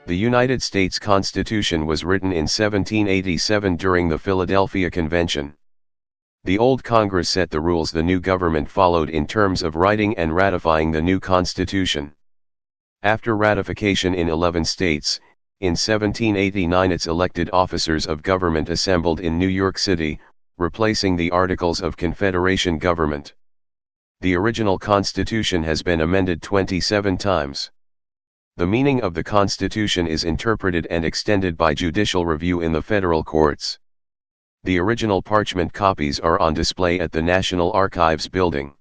The United States Constitution was written in 1787 during the Philadelphia Convention. The old Congress set the rules the new government followed in terms of writing and ratifying the new Constitution. After ratification in 11 states, in 1789 its elected officers of government assembled in New York City, replacing the Articles of Confederation government. The original Constitution has been amended 27 times. The meaning of the Constitution is interpreted and extended by judicial review in the federal courts. The original parchment copies are on display at the National Archives building.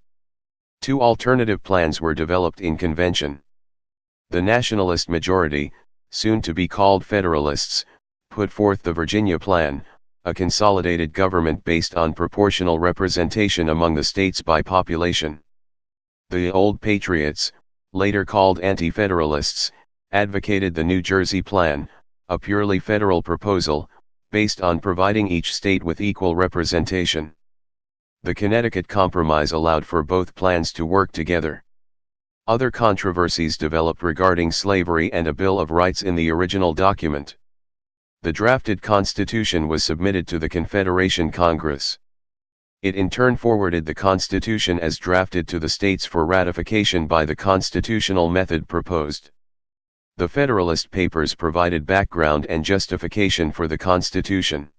Two alternative plans were developed in convention. The Nationalist majority, soon to be called Federalists, put forth the Virginia Plan, a consolidated government based on proportional representation among the states by population. The Old Patriots, later called Anti-Federalists, advocated the New Jersey Plan, a purely federal proposal, based on providing each state with equal representation. The Connecticut Compromise allowed for both plans to work together. Other controversies developed regarding slavery and a Bill of Rights in the original document. The drafted Constitution was submitted to the Confederation Congress. It in turn forwarded the Constitution as drafted to the states for ratification by the constitutional method proposed. The Federalist Papers provided background and justification for the Constitution.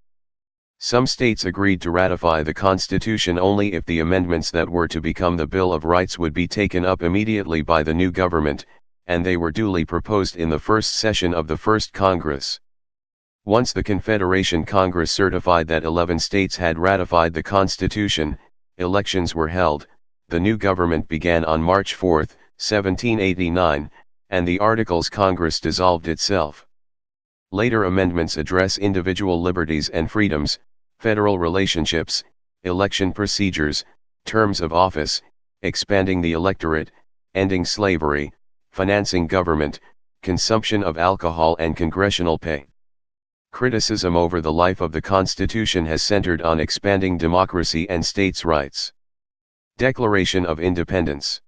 Some states agreed to ratify the Constitution only if the amendments that were to become the Bill of Rights would be taken up immediately by the new government, and they were duly proposed in the first session of the first Congress. Once the Confederation Congress certified that 11 states had ratified the Constitution, elections were held, the new government began on March 4, 1789, and the Articles Congress dissolved itself. Later amendments address individual liberties and freedoms, federal relationships, election procedures, terms of office, expanding the electorate, ending slavery, financing government, consumption of alcohol and congressional pay. Criticism over the life of the Constitution has centered on expanding democracy and states' rights. Declaration of Independence.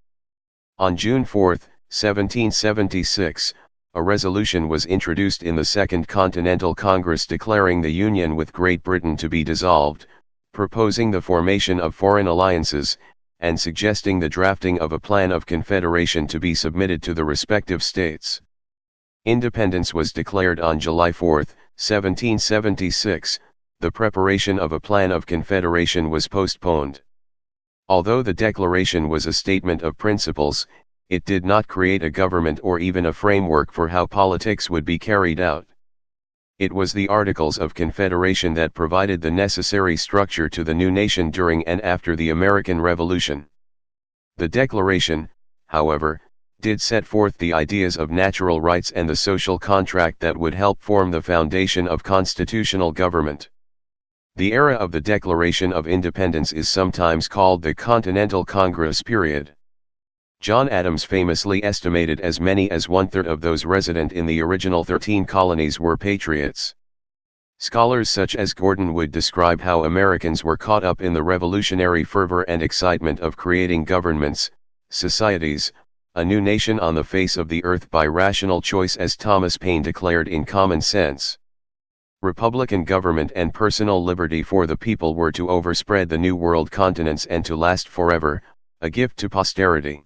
On June 4, 1776, a resolution was introduced in the Second Continental Congress declaring the Union with Great Britain to be dissolved, proposing the formation of foreign alliances, and suggesting the drafting of a plan of confederation to be submitted to the respective states. Independence was declared on July 4, 1776, the preparation of a plan of confederation was postponed. Although the declaration was a statement of principles, it did not create a government or even a framework for how politics would be carried out. It was the Articles of Confederation that provided the necessary structure to the new nation during and after the American Revolution. The Declaration, however, did set forth the ideas of natural rights and the social contract that would help form the foundation of constitutional government. The era of the Declaration of Independence is sometimes called the Continental Congress period. John Adams famously estimated as many as 1/3 of those resident in the original 13 colonies were patriots. Scholars such as Gordon Wood describe how Americans were caught up in the revolutionary fervor and excitement of creating governments, societies, a new nation on the face of the earth by rational choice, as Thomas Paine declared in Common Sense. Republican government and personal liberty for the people were to overspread the New World continents and to last forever, a gift to posterity.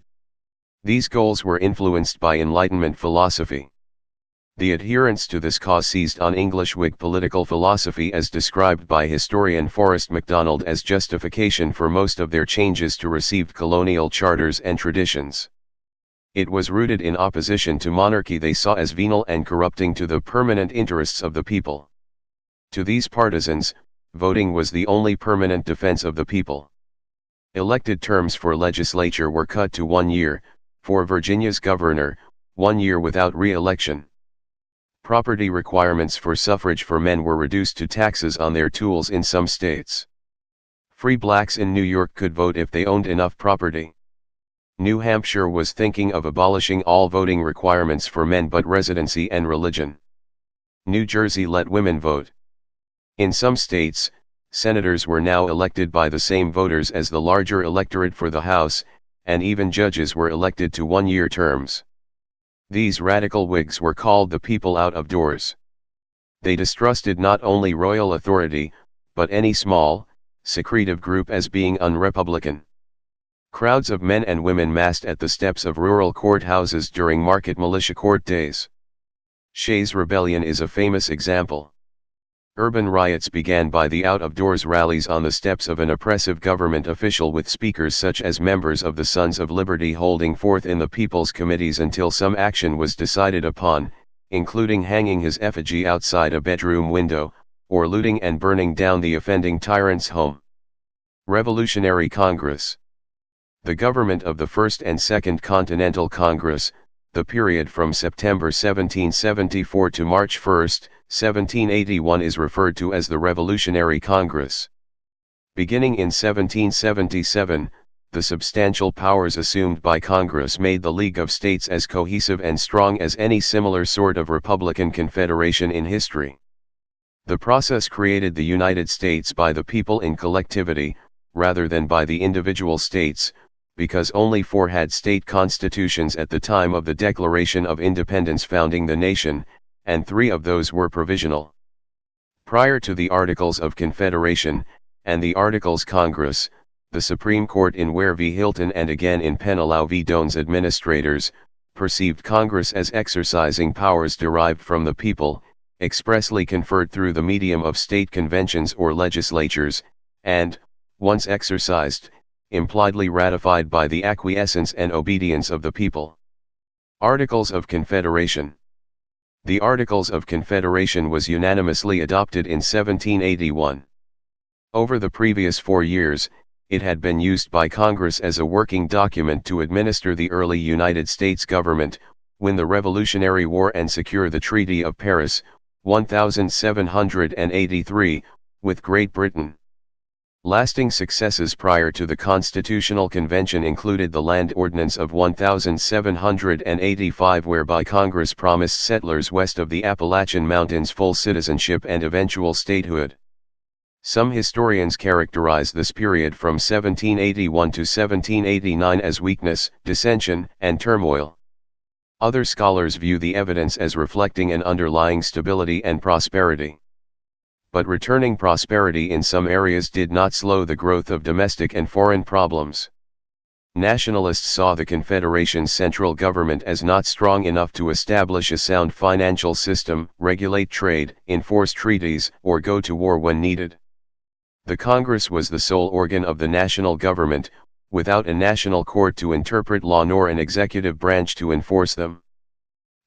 These goals were influenced by Enlightenment philosophy. The adherents to this cause seized on English Whig political philosophy as described by historian Forrest MacDonald as justification for most of their changes to received colonial charters and traditions. It was rooted in opposition to monarchy they saw as venal and corrupting to the permanent interests of the people. To these partisans, voting was the only permanent defense of the people. Elected terms for legislature were cut to 1 year, for Virginia's governor, 1 year without re-election. Property requirements for suffrage for men were reduced to taxes on their tools in some states. Free blacks in New York could vote if they owned enough property. New Hampshire was thinking of abolishing all voting requirements for men but residency and religion. New Jersey let women vote. In some states, senators were now elected by the same voters as the larger electorate for the House, and even judges were elected to 1-year terms. These radical Whigs were called the people out of doors. They distrusted not only royal authority, but any small, secretive group as being unrepublican. Crowds of men and women massed at the steps of rural courthouses during market militia court days. Shays' Rebellion is a famous example. Urban riots began by the out-of-doors rallies on the steps of an oppressive government official with speakers such as members of the Sons of Liberty holding forth in the people's committees until some action was decided upon, including hanging his effigy outside a bedroom window, or looting and burning down the offending tyrant's home. Revolutionary Congress. The government of the First and Second Continental Congress, the period from September 1774 to March 1, 1781 is referred to as the Revolutionary Congress. Beginning in 1777, the substantial powers assumed by Congress made the League of States as cohesive and strong as any similar sort of Republican confederation in history. The process created the United States by the people in collectivity, rather than by the individual states, because only 4 had state constitutions at the time of the Declaration of Independence founding the nation, and 3 of those were provisional. Prior to the Articles of Confederation, and the Articles Congress, the Supreme Court in Ware v. Hilton and again in Penelau v. Doan's administrators, perceived Congress as exercising powers derived from the people, expressly conferred through the medium of state conventions or legislatures, and, once exercised, impliedly ratified by the acquiescence and obedience of the people. Articles of Confederation. The Articles of Confederation was unanimously adopted in 1781. Over the previous 4 years, it had been used by Congress as a working document to administer the early United States government, win the Revolutionary War and secure the Treaty of Paris, 1783, with Great Britain. Lasting successes prior to the Constitutional Convention included the Land Ordinance of 1785, whereby Congress promised settlers west of the Appalachian Mountains full citizenship and eventual statehood. Some historians characterize this period from 1781 to 1789 as weakness, dissension, and turmoil. Other scholars view the evidence as reflecting an underlying stability and prosperity. But returning prosperity in some areas did not slow the growth of domestic and foreign problems. Nationalists saw the Confederation's central government as not strong enough to establish a sound financial system, regulate trade, enforce treaties, or go to war when needed. The Congress was the sole organ of the national government, without a national court to interpret law nor an executive branch to enforce them.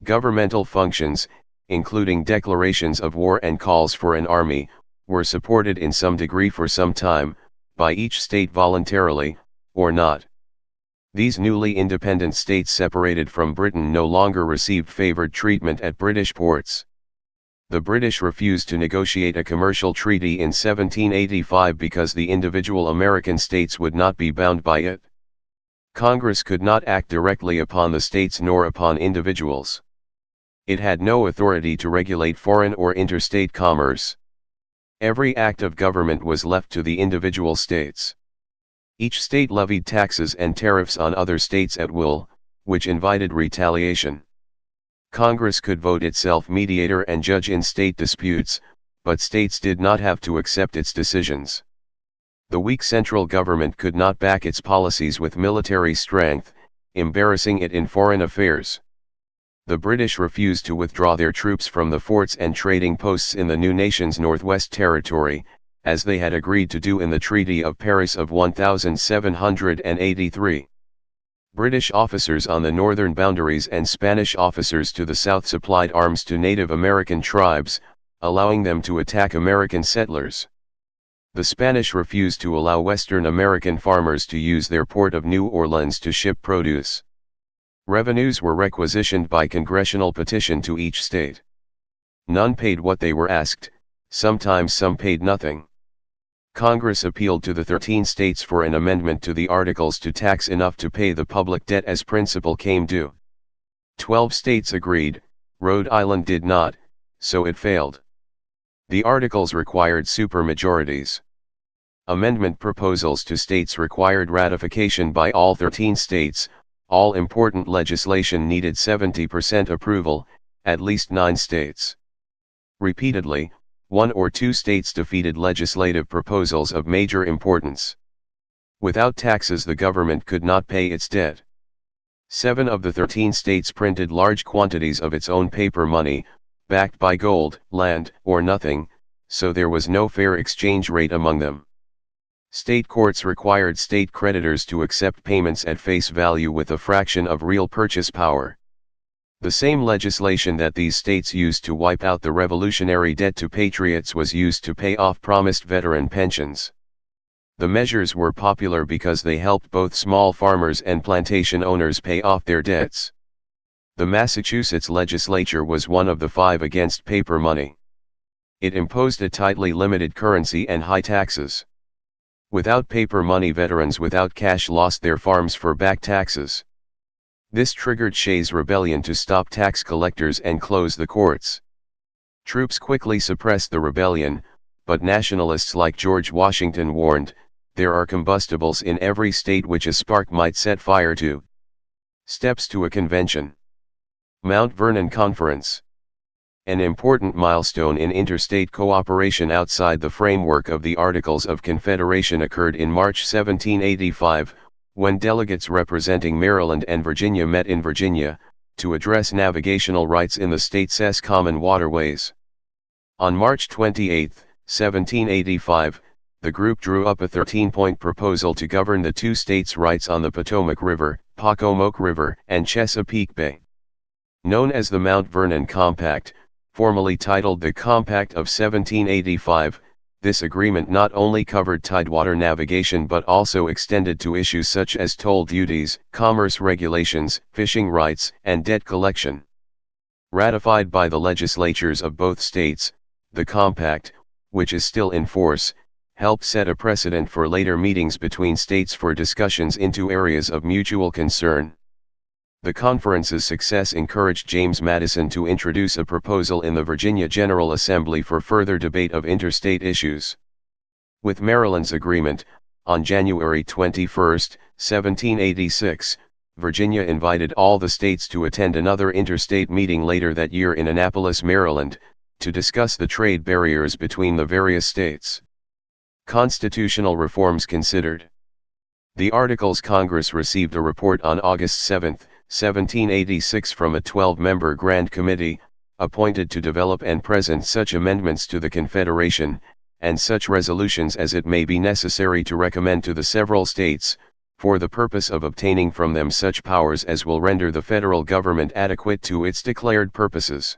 Governmental functions, including declarations of war and calls for an army, were supported in some degree for some time, by each state voluntarily, or not. These newly independent states separated from Britain no longer received favored treatment at British ports. The British refused to negotiate a commercial treaty in 1785 because the individual American states would not be bound by it. Congress could not act directly upon the states nor upon individuals. It had no authority to regulate foreign or interstate commerce. Every act of government was left to the individual states. Each state levied taxes and tariffs on other states at will, which invited retaliation. Congress could vote itself mediator and judge in state disputes, but states did not have to accept its decisions. The weak central government could not back its policies with military strength, embarrassing it in foreign affairs. The British refused to withdraw their troops from the forts and trading posts in the new nation's Northwest Territory, as they had agreed to do in the Treaty of Paris of 1783. British officers on the northern boundaries and Spanish officers to the south supplied arms to Native American tribes, allowing them to attack American settlers. The Spanish refused to allow Western American farmers to use their port of New Orleans to ship produce. Revenues were requisitioned by congressional petition to each state. None paid what they were asked, sometimes some paid nothing. Congress appealed to the 13 states for an amendment to the Articles to tax enough to pay the public debt as principal came due. 12 states agreed, Rhode Island did not, so it failed. The Articles required supermajorities. Amendment proposals to states required ratification by all 13 states, all important legislation needed 70% approval, at least 9 states. Repeatedly, 1 or 2 states defeated legislative proposals of major importance. Without taxes the government could not pay its debt. 7 of the 13 states printed large quantities of its own paper money, backed by gold, land, or nothing, so there was no fair exchange rate among them. State courts required state creditors to accept payments at face value with a fraction of real purchase power. The same legislation that these states used to wipe out the revolutionary debt to patriots was used to pay off promised veteran pensions. The measures were popular because they helped both small farmers and plantation owners pay off their debts. The Massachusetts legislature was one of the 5 against paper money. It imposed a tightly limited currency and high taxes. Without paper money, veterans without cash lost their farms for back taxes. This triggered Shays' rebellion to stop tax collectors and close the courts. Troops quickly suppressed the rebellion, but nationalists like George Washington warned, there are combustibles in every state which a spark might set fire to. Steps to a convention. Mount Vernon Conference. An important milestone in interstate cooperation outside the framework of the Articles of Confederation occurred in March 1785, when delegates representing Maryland and Virginia met in Virginia, to address navigational rights in the states' common waterways. On March 28, 1785, the group drew up a 13-point proposal to govern the 2 states' rights on the Potomac River, Pocomoke River, and Chesapeake Bay. Known as the Mount Vernon Compact, formally titled the Compact of 1785, this agreement not only covered tidewater navigation but also extended to issues such as toll duties, commerce regulations, fishing rights, and debt collection. Ratified by the legislatures of both states, the Compact, which is still in force, helped set a precedent for later meetings between states for discussions into areas of mutual concern. The conference's success encouraged James Madison to introduce a proposal in the Virginia General Assembly for further debate of interstate issues. With Maryland's agreement, on January 21, 1786, Virginia invited all the states to attend another interstate meeting later that year in Annapolis, Maryland, to discuss the trade barriers between the various states. Constitutional reforms considered. The Articles Congress received a report on August 7, 1786 from a 12-member Grand Committee, appointed to develop and present such amendments to the Confederation, and such resolutions as it may be necessary to recommend to the several states, for the purpose of obtaining from them such powers as will render the federal government adequate to its declared purposes.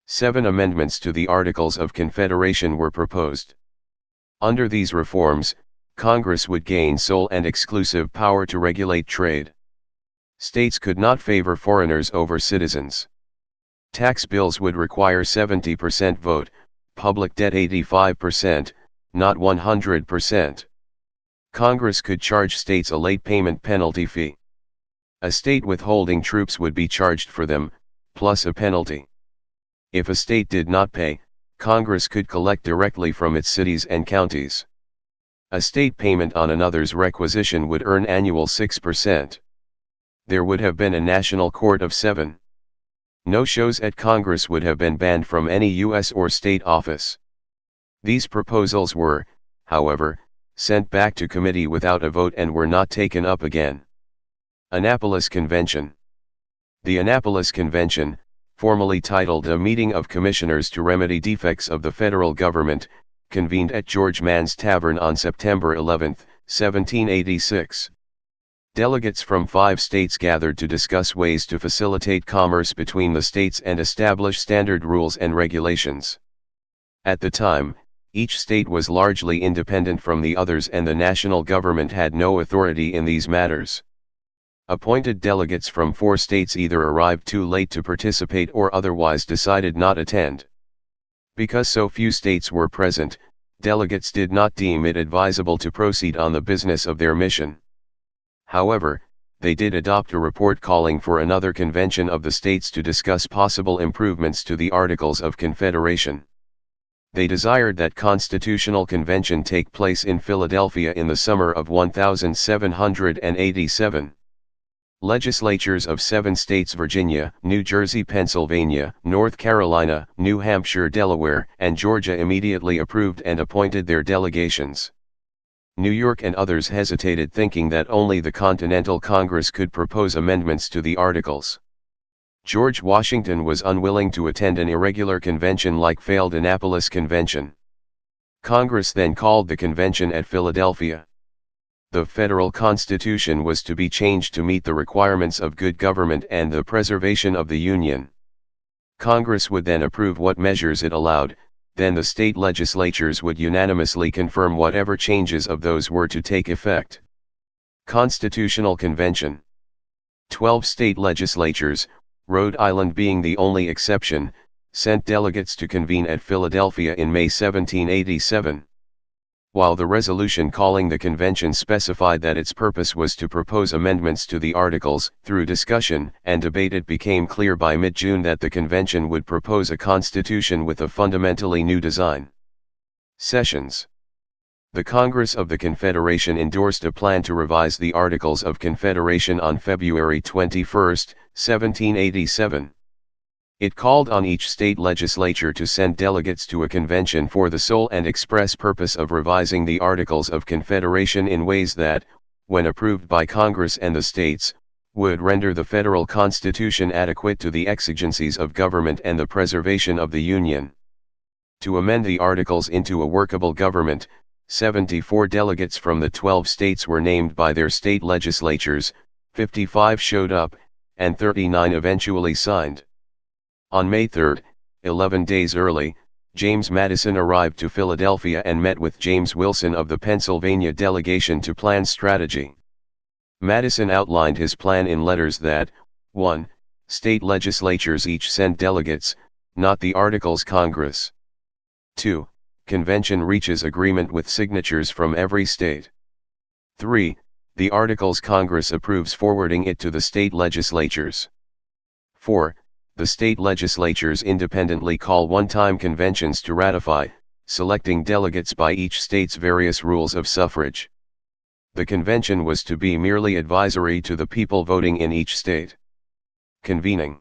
7 amendments to the Articles of Confederation were proposed. Under these reforms, Congress would gain sole and exclusive power to regulate trade. States could not favor foreigners over citizens. Tax bills would require 70% vote, public debt 85%, not 100%. Congress could charge states a late payment penalty fee. A state withholding troops would be charged for them, plus a penalty. If a state did not pay, Congress could collect directly from its cities and counties. A state payment on another's requisition would earn annual 6%. There would have been a national court of 7. No-shows at Congress would have been banned from any U.S. or state office. These proposals were, however, sent back to committee without a vote and were not taken up again. Annapolis Convention. The Annapolis Convention, formally titled A Meeting of Commissioners to Remedy Defects of the Federal Government, convened at George Mann's Tavern on September 11, 1786. Delegates from 5 states gathered to discuss ways to facilitate commerce between the states and establish standard rules and regulations. At the time, each state was largely independent from the others and the national government had no authority in these matters. Appointed delegates from 4 states either arrived too late to participate or otherwise decided not attend. Because so few states were present, delegates did not deem it advisable to proceed on the business of their mission. However, they did adopt a report calling for another convention of the states to discuss possible improvements to the Articles of Confederation. They desired that Constitutional Convention take place in Philadelphia in the summer of 1787. Legislatures of 7 states: Virginia, New Jersey, Pennsylvania, North Carolina, New Hampshire, Delaware, and Georgia immediately approved and appointed their delegations. New York and others hesitated, thinking that only the Continental Congress could propose amendments to the Articles. George Washington was unwilling to attend an irregular convention like failed Annapolis Convention. Congress then called the convention at Philadelphia. The federal constitution was to be changed to meet the requirements of good government and the preservation of the Union. Congress would then approve what measures it allowed, then the state legislatures would unanimously confirm whatever changes of those were to take effect. Constitutional Convention. 12 state legislatures, Rhode Island being the only exception, sent delegates to convene at Philadelphia in May 1787. While the resolution calling the convention specified that its purpose was to propose amendments to the Articles, through discussion and debate it became clear by mid-June that the convention would propose a constitution with a fundamentally new design. Sessions. The Congress of the Confederation endorsed a plan to revise the Articles of Confederation on February 21, 1787. It called on each state legislature to send delegates to a convention for the sole and express purpose of revising the Articles of Confederation in ways that, when approved by Congress and the states, would render the federal constitution adequate to the exigencies of government and the preservation of the Union. To amend the Articles into a workable government, 74 delegates from the 12 states were named by their state legislatures, 55 showed up, and 39 eventually signed. On May 3, 11 days early, James Madison arrived to Philadelphia and met with James Wilson of the Pennsylvania delegation to plan strategy. Madison outlined his plan in letters that, 1. State legislatures each send delegates, not the Articles Congress. 2. Convention reaches agreement with signatures from every state. 3. The Articles Congress approves forwarding it to the state legislatures. 4. The state legislatures independently call one-time conventions to ratify, selecting delegates by each state's various rules of suffrage. The convention was to be merely advisory to the people voting in each state. Convening.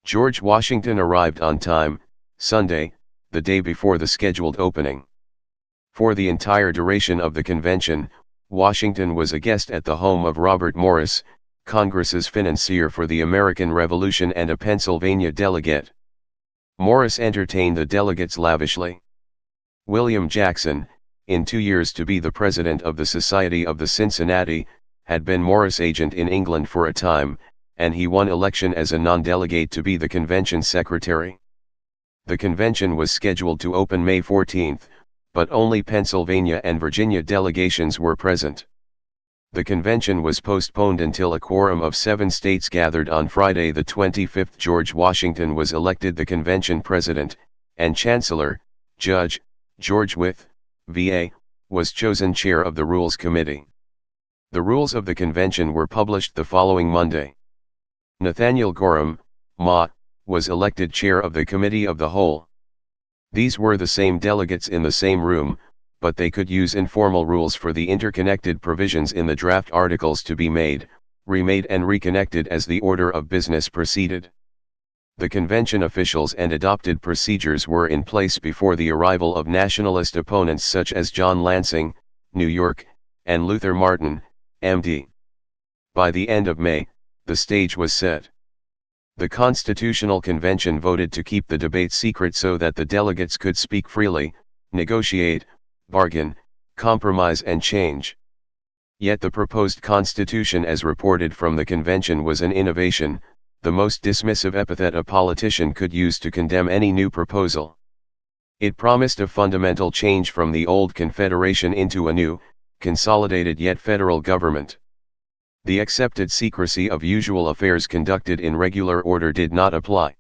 George Washington arrived on time, Sunday, the day before the scheduled opening. For the entire duration of the convention, Washington was a guest at the home of Robert Morris, Congress's financier for the American Revolution and a Pennsylvania delegate. Morris entertained the delegates lavishly. William Jackson, in 2 years to be the president of the Society of the Cincinnati, had been Morris' agent in England for a time, and he won election as a non-delegate to be the convention secretary. The convention was scheduled to open May 14, but only Pennsylvania and Virginia delegations were present. The convention was postponed until a quorum of 7 states gathered on Friday the 25th. George Washington was elected the convention president, and Chancellor, Judge George Wythe, VA, was chosen chair of the Rules Committee. The rules of the convention were published the following Monday. Nathaniel Gorham, Ma., was elected chair of the Committee of the Whole. These were the same delegates in the same room, but they could use informal rules for the interconnected provisions in the draft articles to be made, remade and reconnected as the order of business proceeded. The convention officials and adopted procedures were in place before the arrival of nationalist opponents such as John Lansing, New York, and Luther Martin, M.D. By the end of May, the stage was set. The Constitutional Convention voted to keep the debate secret so that the delegates could speak freely, negotiate, bargain, compromise and change. Yet the proposed constitution as reported from the convention was an innovation, the most dismissive epithet a politician could use to condemn any new proposal. It promised a fundamental change from the old confederation into a new, consolidated yet federal government. The accepted secrecy of usual affairs conducted in regular order did not apply.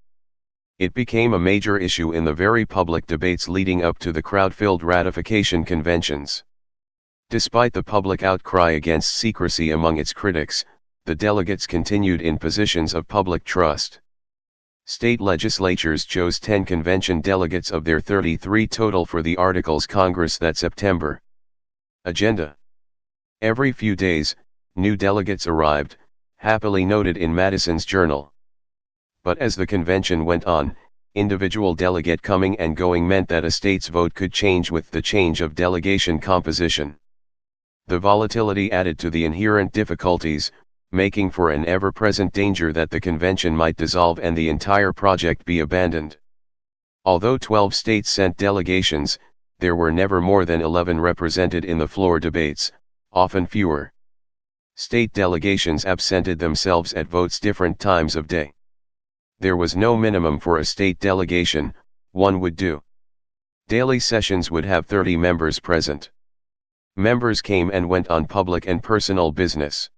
It became a major issue in the very public debates leading up to the crowd-filled ratification conventions. Despite the public outcry against secrecy among its critics, the delegates continued in positions of public trust. State legislatures chose 10 convention delegates of their 33 total for the Articles Congress that September. Agenda. Every few days, new delegates arrived, happily noted in Madison's journal. But as the convention went on, individual delegate coming and going meant that a state's vote could change with the change of delegation composition. The volatility added to the inherent difficulties, making for an ever-present danger that the convention might dissolve and the entire project be abandoned. Although 12 states sent delegations, there were never more than 11 represented in the floor debates, often fewer. State delegations absented themselves at votes different times of day. There was no minimum for a state delegation, one would do. Daily sessions would have 30 members present. Members came and went on public and personal business.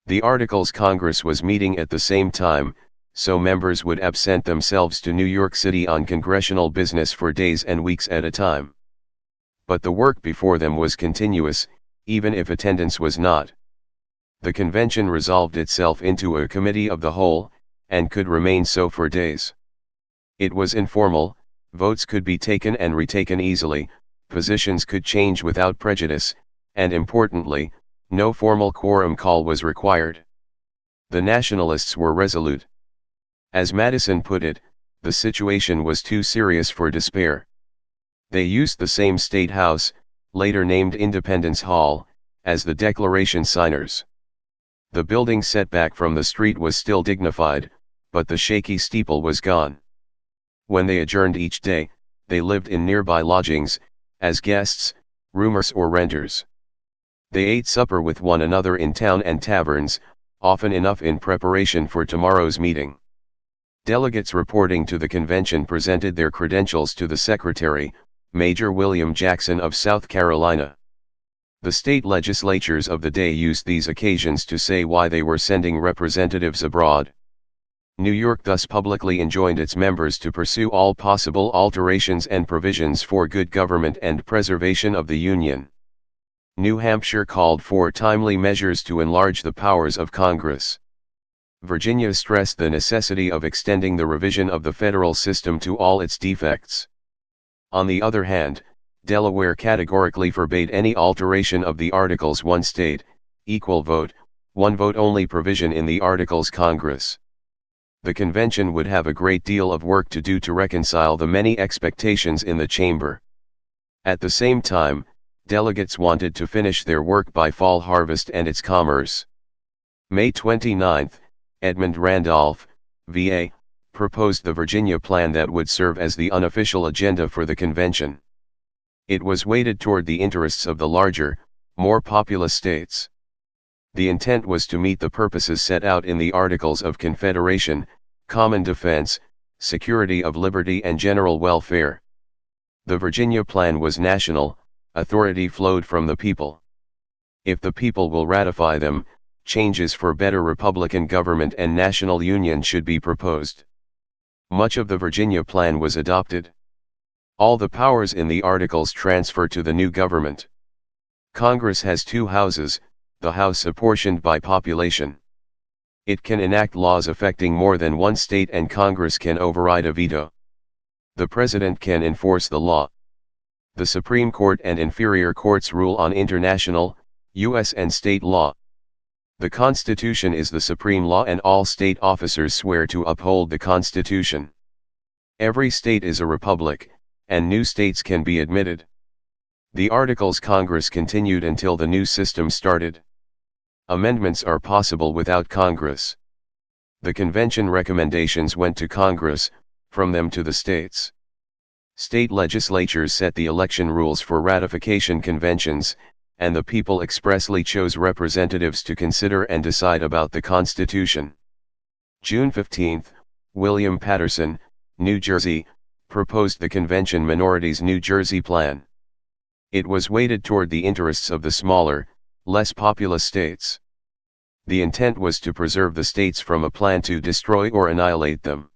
The Articles Congress was meeting at the same time, so members would absent themselves to New York City on congressional business for days and weeks at a time. But the work before them was continuous, even if attendance was not. The convention resolved itself into a committee of the whole, and could remain so for days. It was informal, votes could be taken and retaken easily, positions could change without prejudice, and importantly, no formal quorum call was required. The Nationalists were resolute. As Madison put it, the situation was too serious for despair. They used the same State House, later named Independence Hall, as the Declaration signers. The building set back from the street was still dignified, but the shaky steeple was gone. When they adjourned each day, they lived in nearby lodgings, as guests, roomers or renters. They ate supper with one another in town and taverns, often enough in preparation for tomorrow's meeting. Delegates reporting to the convention presented their credentials to the Secretary, Major William Jackson of South Carolina. The state legislatures of the day used these occasions to say why they were sending representatives abroad. New York thus publicly enjoined its members to pursue all possible alterations and provisions for good government and preservation of the Union. New Hampshire called for timely measures to enlarge the powers of Congress. Virginia stressed the necessity of extending the revision of the federal system to all its defects. On the other hand, Delaware categorically forbade any alteration of the Articles one state, equal vote, one vote only provision in the Articles Congress. The convention would have a great deal of work to do to reconcile the many expectations in the chamber. At the same time, delegates wanted to finish their work by fall harvest and its commerce. May 29, Edmund Randolph, VA, proposed the Virginia Plan that would serve as the unofficial agenda for the convention. It was weighted toward the interests of the larger, more populous states. The intent was to meet the purposes set out in the Articles of Confederation, common defense, security of liberty and general welfare. The Virginia Plan was national, authority flowed from the people. If the people will ratify them, changes for better Republican government and national union should be proposed. Much of the Virginia Plan was adopted. All the powers in the Articles transfer to the new government. Congress has two houses, the House apportioned by population. It can enact laws affecting more than one state and Congress can override a veto. The President can enforce the law. The Supreme Court and inferior courts rule on international, U.S. and state law. The Constitution is the supreme law and all state officers swear to uphold the Constitution. Every state is a republic, and new states can be admitted. The Articles Congress continued until the new system started. Amendments are possible without Congress. The convention recommendations went to Congress, from them to the states. State legislatures set the election rules for ratification conventions, and the people expressly chose representatives to consider and decide about the Constitution. June 15, William Paterson, New Jersey, proposed the convention minority's New Jersey Plan. It was weighted toward the interests of the smaller, less populous states. The intent was to preserve the states from a plan to destroy or annihilate them.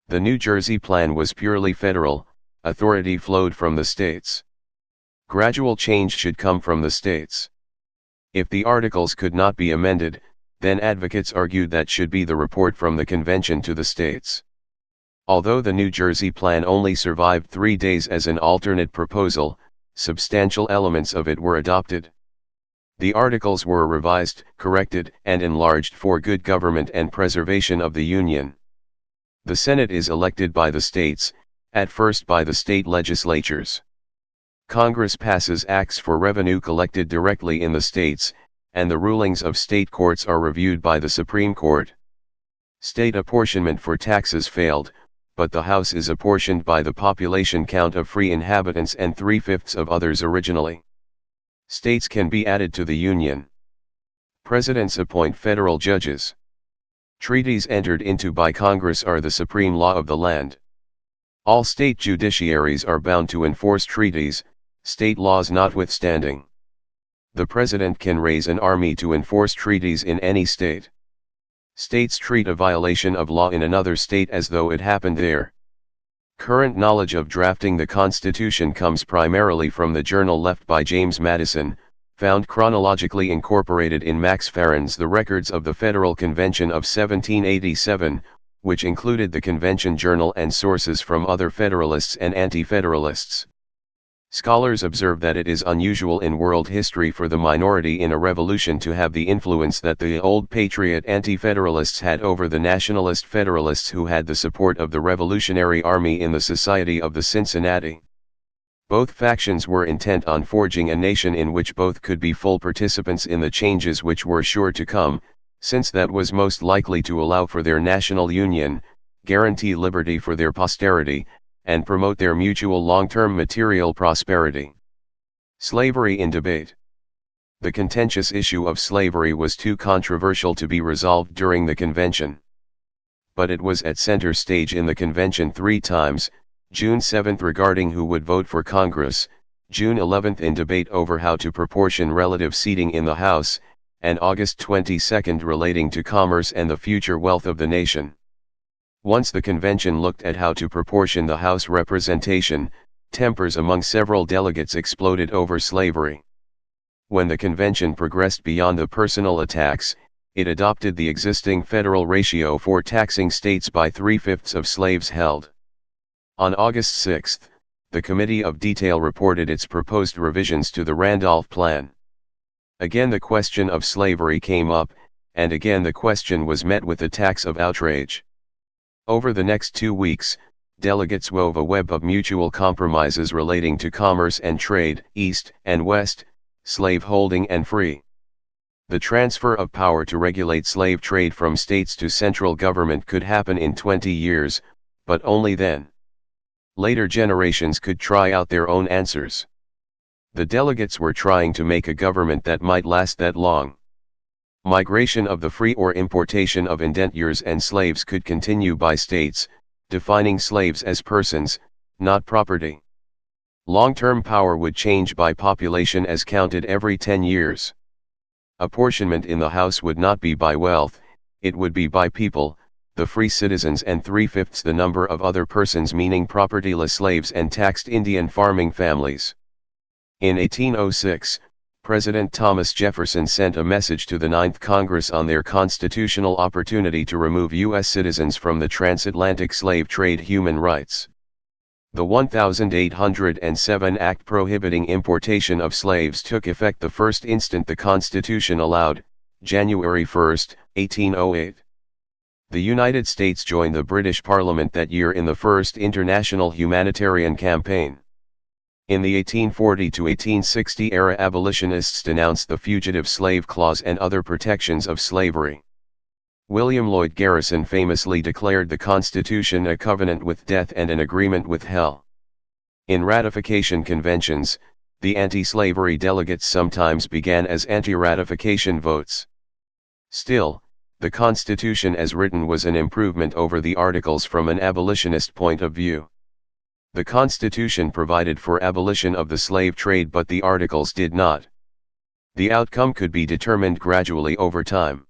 The New Jersey Plan was purely federal, authority flowed from the states. Gradual change should come from the states. If the Articles could not be amended, then advocates argued that should be the report from the convention to the states. Although the New Jersey Plan only survived 3 days as an alternate proposal, substantial elements of it were adopted. The articles were revised, corrected, and enlarged for good government and preservation of the Union. The Senate is elected by the states, at first by the state legislatures. Congress passes acts for revenue collected directly in the states, and the rulings of state courts are reviewed by the Supreme Court. State apportionment for taxes failed, but the House is apportioned by the population count of free inhabitants and 3/5 of others originally. States can be added to the Union. Presidents appoint federal judges. Treaties entered into by Congress are the supreme law of the land. All state judiciaries are bound to enforce treaties, state laws notwithstanding. The President can raise an army to enforce treaties in any state. States treat a violation of law in another state as though it happened there. Current knowledge of drafting the Constitution comes primarily from the journal left by James Madison, found chronologically incorporated in Max Farren's The Records of the Federal Convention of 1787, which included the convention journal and sources from other Federalists and Anti-Federalists. Scholars observe that it is unusual in world history for the minority in a revolution to have the influence that the old patriot anti-federalists had over the nationalist federalists who had the support of the Revolutionary Army in the Society of the Cincinnati. Both factions were intent on forging a nation in which both could be full participants in the changes which were sure to come, since that was most likely to allow for their national union, guarantee liberty for their posterity, and promote their mutual long-term material prosperity. Slavery in debate. The contentious issue of slavery was too controversial to be resolved during the convention. But it was at center stage in the convention 3 times, June 7 regarding who would vote for Congress, June 11 in debate over how to proportion relative seating in the House, and August 22 relating to commerce and the future wealth of the nation. Once the convention looked at how to proportion the House representation, tempers among several delegates exploded over slavery. When the convention progressed beyond the personal attacks, it adopted the existing federal ratio for taxing states by 3/5 of slaves held. On August 6, the Committee of Detail reported its proposed revisions to the Randolph Plan. Again the question of slavery came up, and again the question was met with attacks of outrage. Over the next 2 weeks, delegates wove a web of mutual compromises relating to commerce and trade, East and West, slave holding and free. The transfer of power to regulate slave trade from states to central government could happen in 20 years, but only then. Later generations could try out their own answers. The delegates were trying to make a government that might last that long. Migration of the free or importation of indentures and slaves could continue by states, defining slaves as persons, not property. Long-term power would change by population as counted every 10 years. Apportionment in the House would not be by wealth, it would be by people, the free citizens and 3/5 the number of other persons meaning propertyless slaves and taxed Indian farming families. In 1806, President Thomas Jefferson sent a message to the 9th Congress on their constitutional opportunity to remove U.S. citizens from the transatlantic slave trade human rights. The 1807 Act prohibiting importation of slaves took effect the first instant the Constitution allowed, January 1, 1808. The United States joined the British Parliament that year in the first international humanitarian campaign. In the 1840 to 1860 era, abolitionists denounced the Fugitive Slave Clause and other protections of slavery. William Lloyd Garrison famously declared the Constitution a covenant with death and an agreement with hell. In ratification conventions, the anti-slavery delegates sometimes began as anti-ratification votes. Still, the Constitution as written was an improvement over the Articles from an abolitionist point of view. The Constitution provided for abolition of the slave trade, but the Articles did not. The outcome could be determined gradually over time.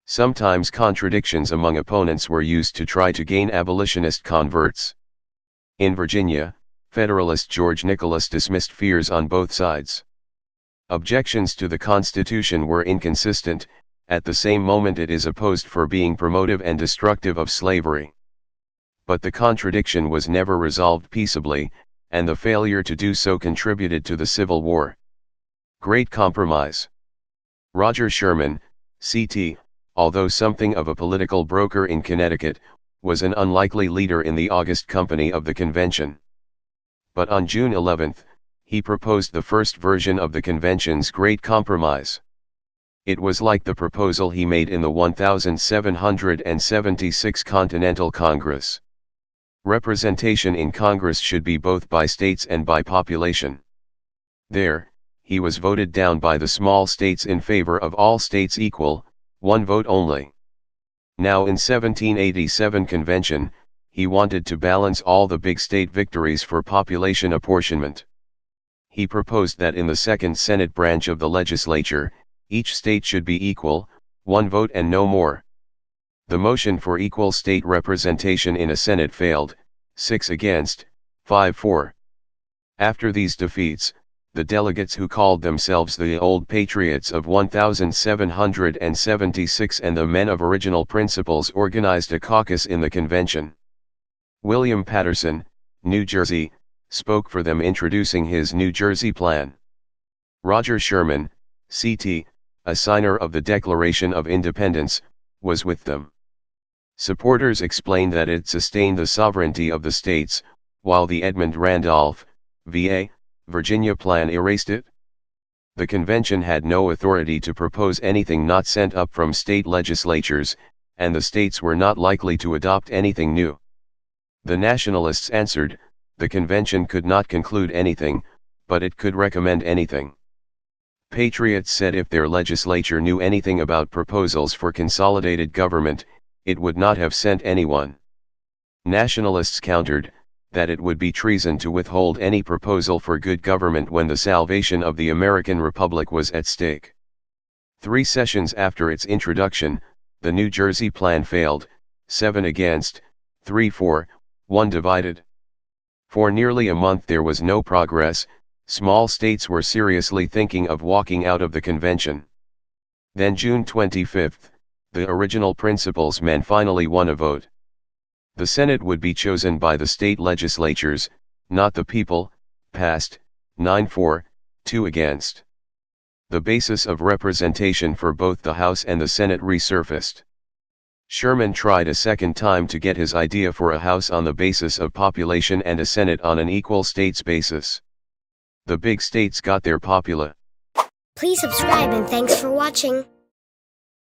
Sometimes contradictions among opponents were used to try to gain abolitionist converts. In Virginia, Federalist George Nicholas dismissed fears on both sides. Objections to the Constitution were inconsistent, at the same moment it is opposed for being promotive and destructive of slavery. But the contradiction was never resolved peaceably, and the failure to do so contributed to the Civil War. Great Compromise. Roger Sherman, CT, although something of a political broker in Connecticut, was an unlikely leader in the August Company of the convention. But on June 11, he proposed the first version of the convention's Great Compromise. It was like the proposal he made in the 1776 Continental Congress. Representation in Congress should be both by states and by population. There, he was voted down by the small states in favor of all states equal, one vote only. Now in 1787 convention, he wanted to balance all the big state victories for population apportionment. He proposed that in the second Senate branch of the legislature, each state should be equal, one vote and no more. The motion for equal state representation in a Senate failed, 6 against, 5 for. After these defeats, the delegates who called themselves the Old Patriots of 1776 and the Men of Original Principles organized a caucus in the convention. William Paterson, New Jersey, spoke for them, introducing his New Jersey plan. Roger Sherman, CT, a signer of the Declaration of Independence, was with them. Supporters explained that it sustained the sovereignty of the states, while the Edmund Randolph, VA, Virginia plan erased it. The convention had no authority to propose anything not sent up from state legislatures, and the states were not likely to adopt anything new. The nationalists answered, the convention could not conclude anything, but it could recommend anything. Patriots said if their legislature knew anything about proposals for consolidated government, it would not have sent anyone. Nationalists countered, that it would be treason to withhold any proposal for good government when the salvation of the American Republic was at stake. 3 sessions after its introduction, the New Jersey plan failed, 7 against, 3 for, 1 divided. For nearly a month there was no progress. Small states were seriously thinking of walking out of the convention. Then June 25, the original principles men finally won a vote. The Senate would be chosen by the state legislatures, not the people, passed, 9 for, 2 against. The basis of representation for both the House and the Senate resurfaced. Sherman tried a second time to get his idea for a House on the basis of population and a Senate on an equal states basis. The big states got their popula. Please subscribe and thanks for watching.